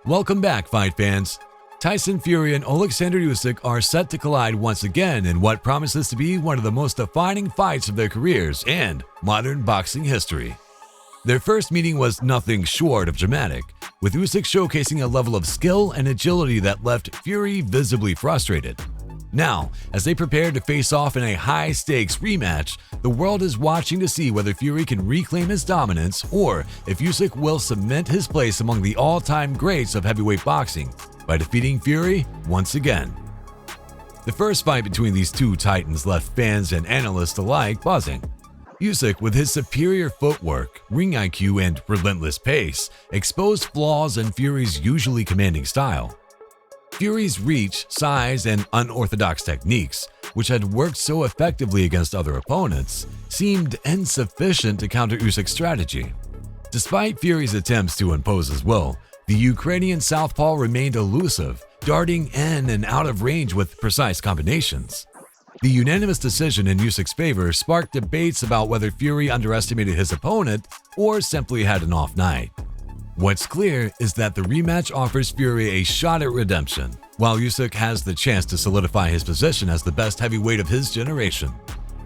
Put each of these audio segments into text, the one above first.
Welcome back, fight fans. Tyson Fury and Alexander Usyk are set to collide once again in what promises to be one of the most defining fights of their careers and modern boxing history. Their first meeting was nothing short of dramatic, with Usyk showcasing a level of skill and agility that left Fury visibly frustrated. Now, as they prepare to face off in a high-stakes rematch, the world is watching to see whether Fury can reclaim his dominance or if Usyk will cement his place among the all-time greats of heavyweight boxing by defeating Fury once again. The first fight between these two titans left fans and analysts alike buzzing. Usyk, with his superior footwork, ring IQ, and relentless pace, exposed flaws in Fury's usually commanding style. Fury's reach, size, and unorthodox techniques, which had worked so effectively against other opponents, seemed insufficient to counter Usyk's strategy. Despite Fury's attempts to impose his will, the Ukrainian southpaw remained elusive, darting in and out of range with precise combinations. The unanimous decision in Usyk's favor sparked debates about whether Fury underestimated his opponent or simply had an off night. What's clear is that the rematch offers Fury a shot at redemption, while Usyk has the chance to solidify his position as the best heavyweight of his generation.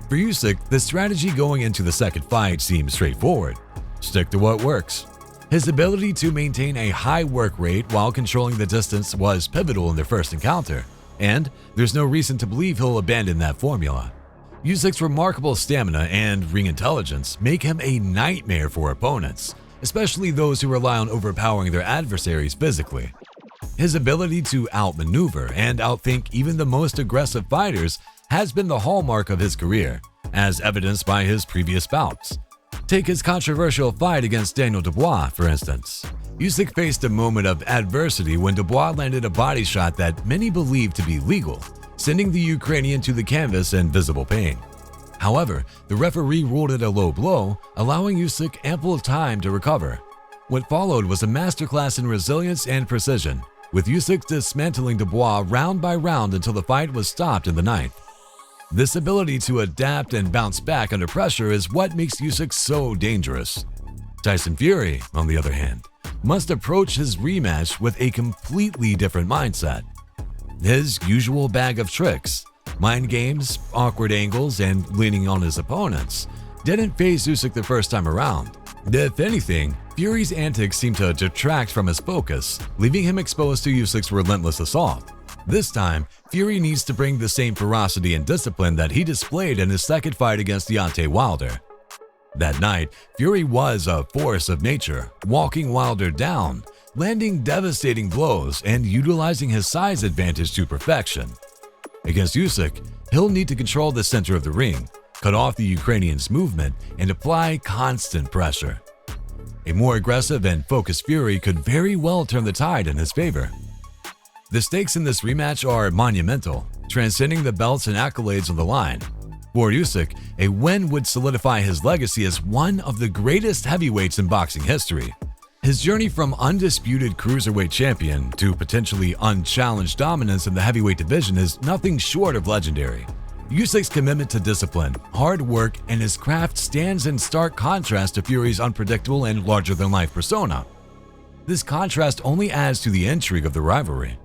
For Usyk, the strategy going into the second fight seems straightforward. Stick to what works. His ability to maintain a high work rate while controlling the distance was pivotal in their first encounter, and there's no reason to believe he'll abandon that formula. Usyk's remarkable stamina and ring intelligence make him a nightmare for opponents, especially those who rely on overpowering their adversaries physically. His ability to outmaneuver and outthink even the most aggressive fighters has been the hallmark of his career, as evidenced by his previous bouts. Take his controversial fight against Daniel Dubois, for instance. Usyk faced a moment of adversity when Dubois landed a body shot that many believed to be legal, sending the Ukrainian to the canvas in visible pain. However, the referee ruled it a low blow, allowing Usyk ample time to recover. What followed was a masterclass in resilience and precision, with Usyk dismantling Dubois round by round until the fight was stopped in the ninth. This ability to adapt and bounce back under pressure is what makes Usyk so dangerous. Tyson Fury, on the other hand, must approach his rematch with a completely different mindset. His usual bag of tricks, mind games, awkward angles, and leaning on his opponents, didn't faze Usyk the first time around. If anything, Fury's antics seemed to detract from his focus, leaving him exposed to Usyk's relentless assault. This time, Fury needs to bring the same ferocity and discipline that he displayed in his second fight against Deontay Wilder. That night, Fury was a force of nature, walking Wilder down, landing devastating blows, and utilizing his size advantage to perfection. Against Usyk, he'll need to control the center of the ring, cut off the Ukrainian's movement, and apply constant pressure. A more aggressive and focused Fury could very well turn the tide in his favor. The stakes in this rematch are monumental, transcending the belts and accolades on the line. For Usyk, a win would solidify his legacy as one of the greatest heavyweights in boxing history. His journey from undisputed cruiserweight champion to potentially unchallenged dominance in the heavyweight division is nothing short of legendary. Usyk's commitment to discipline, hard work, and his craft stands in stark contrast to Fury's unpredictable and larger-than-life persona. This contrast only adds to the intrigue of the rivalry.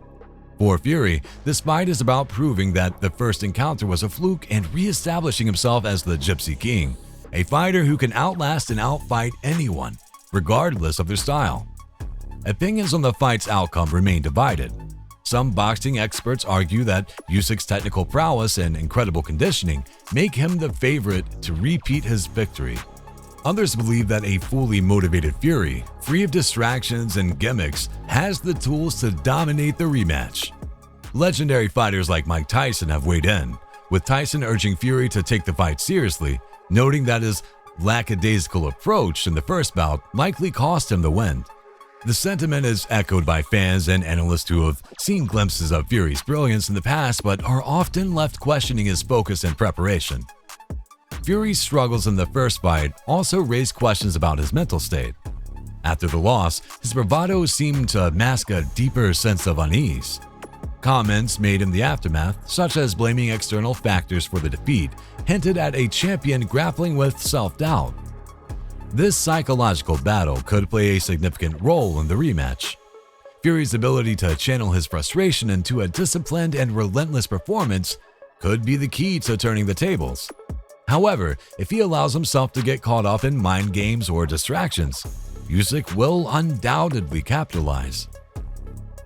For Fury, this fight is about proving that the first encounter was a fluke and re-establishing himself as the Gypsy King, a fighter who can outlast and outfight anyone, regardless of their style. Opinions on the fight's outcome remain divided. Some boxing experts argue that Usyk's technical prowess and incredible conditioning make him the favorite to repeat his victory. Others believe that a fully motivated Fury, free of distractions and gimmicks, has the tools to dominate the rematch. Legendary fighters like Mike Tyson have weighed in, with Tyson urging Fury to take the fight seriously, noting that his lackadaisical approach in the first bout likely cost him the win. The sentiment is echoed by fans and analysts who have seen glimpses of Fury's brilliance in the past but are often left questioning his focus and preparation. Fury's struggles in the first fight also raised questions about his mental state. After the loss, his bravado seemed to mask a deeper sense of unease. Comments made in the aftermath, such as blaming external factors for the defeat, hinted at a champion grappling with self-doubt. This psychological battle could play a significant role in the rematch. Fury's ability to channel his frustration into a disciplined and relentless performance could be the key to turning the tables. However, if he allows himself to get caught up in mind games or distractions, Usyk will undoubtedly capitalize.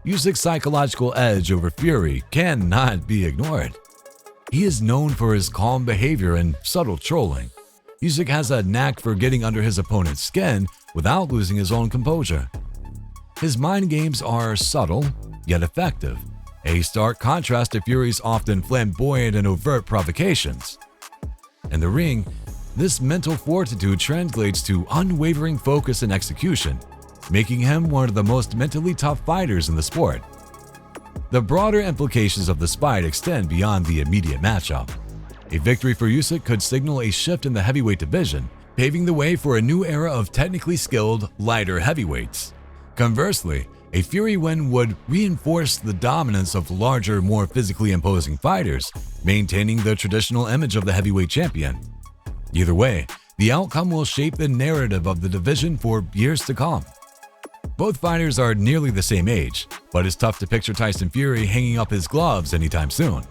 Usyk's psychological edge over Fury cannot be ignored. He is known for his calm behavior and subtle trolling. Usyk has a knack for getting under his opponent's skin without losing his own composure. His mind games are subtle, yet effective, a stark contrast to Fury's often flamboyant and overt provocations. In the ring, this mental fortitude translates to unwavering focus and execution, making him one of the most mentally tough fighters in the sport. The broader implications of this fight extend beyond the immediate matchup. A victory for Usyk could signal a shift in the heavyweight division, paving the way for a new era of technically skilled, lighter heavyweights. Conversely, a Fury win would reinforce the dominance of larger, more physically imposing fighters, maintaining the traditional image of the heavyweight champion. Either way, the outcome will shape the narrative of the division for years to come. Both fighters are nearly the same age, but it's tough to picture Tyson Fury hanging up his gloves anytime soon.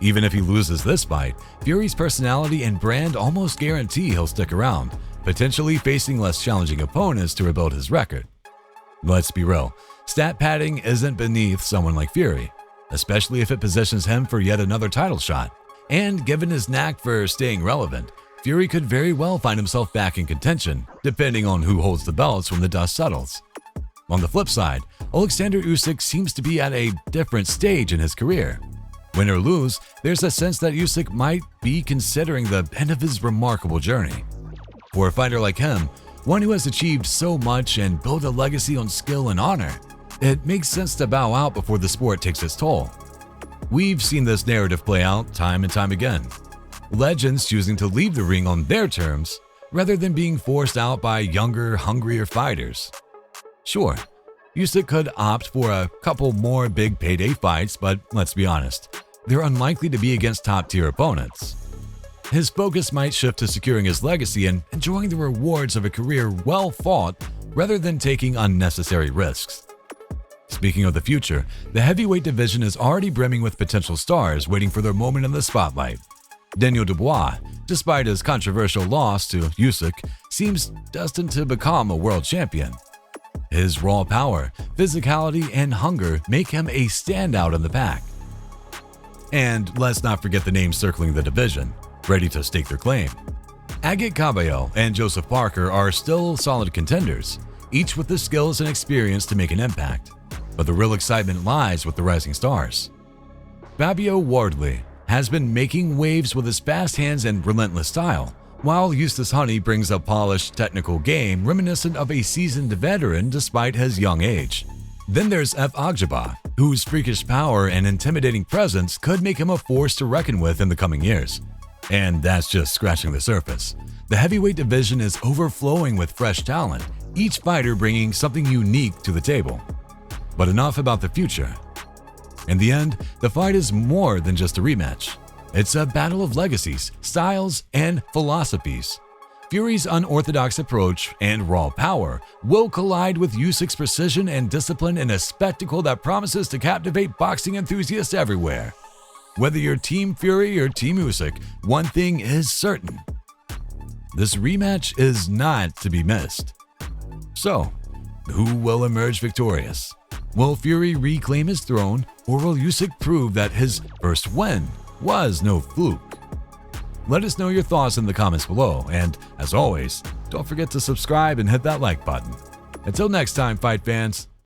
Even if he loses this fight, Fury's personality and brand almost guarantee he'll stick around, potentially facing less challenging opponents to rebuild his record. Let's be real, stat padding isn't beneath someone like Fury, especially if it positions him for yet another title shot. And given his knack for staying relevant, Fury could very well find himself back in contention, depending on who holds the belts when the dust settles. On the flip side, Alexander Usyk seems to be at a different stage in his career. Win or lose, there's a sense that Usyk might be considering the end of his remarkable journey. For a fighter like him, one who has achieved so much and built a legacy on skill and honor, it makes sense to bow out before the sport takes its toll. We've seen this narrative play out time and time again. Legends choosing to leave the ring on their terms rather than being forced out by younger, hungrier fighters. Sure, Usyk could opt for a couple more big payday fights, but let's be honest, they're unlikely to be against top-tier opponents. His focus might shift to securing his legacy and enjoying the rewards of a career well fought rather than taking unnecessary risks. Speaking of the future, the heavyweight division is already brimming with potential stars waiting for their moment in the spotlight. Daniel Dubois, despite his controversial loss to Usyk, seems destined to become a world champion. His raw power, physicality, and hunger make him a standout in the pack. And let's not forget the names circling the division, ready to stake their claim. Agit Cabello and Joseph Parker are still solid contenders, each with the skills and experience to make an impact. But the real excitement lies with the rising stars. Fabio Wardley has been making waves with his fast hands and relentless style, while Eustace Honey brings a polished technical game reminiscent of a seasoned veteran despite his young age. Then there's F. Agjaba, whose freakish power and intimidating presence could make him a force to reckon with in the coming years. And that's just scratching the surface. The heavyweight division is overflowing with fresh talent, each fighter bringing something unique to the table. But enough about the future. In the end, the fight is more than just a rematch. It's a battle of legacies, styles, and philosophies. Fury's unorthodox approach and raw power will collide with Usyk's precision and discipline in a spectacle that promises to captivate boxing enthusiasts everywhere. Whether you're Team Fury or Team Usyk, one thing is certain. This rematch is not to be missed. So, who will emerge victorious? Will Fury reclaim his throne, or will Usyk prove that his first win was no fluke? Let us know your thoughts in the comments below, and as always, don't forget to subscribe and hit that like button. Until next time, fight fans.